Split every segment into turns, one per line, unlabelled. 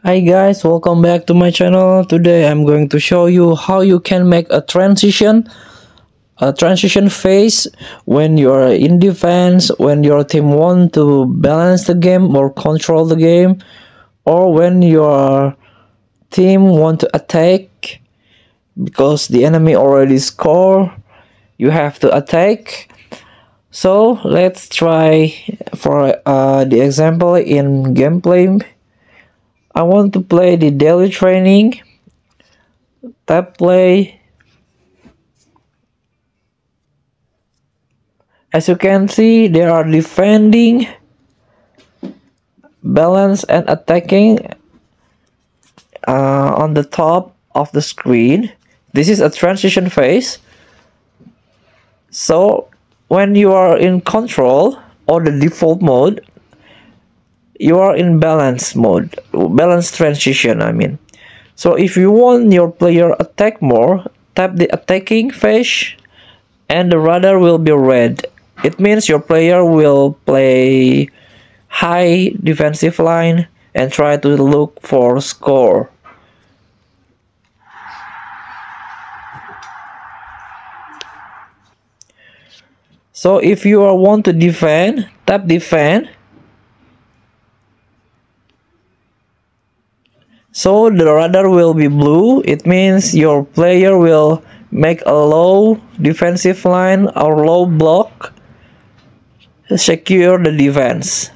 Hi guys, welcome back to my channel. Today I'm going to show you how you can make a transition phase when you're in defense, when your team want to balance the game or control the game, or when your team want to attack because the enemy already score, you have to attack. So let's try for the example in gameplay. I want to play the daily training. Tap play. As you can see, they are defending, balance, and attacking on the top of the screen. This is a transition phase. So when you are in control or the default mode, you are in balance mode, balance transition I mean. So if you want your player attack more, tap the attacking phase and the radar will be red. It means your player will play high defensive line and try to look for score. So if you want to defend, tap defend. So the radar will be blue. It means your player will make a low defensive line or low block to secure the defense.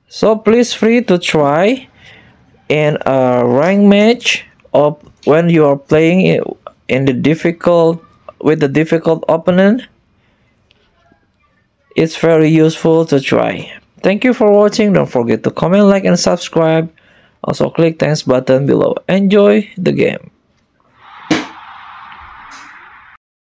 So please free to try in a rank match or when you are playing in the difficult opponent. It's very useful to try. Thank you for watching. Don't forget to comment, like, and subscribe. Also click thanks button below. Enjoy the game.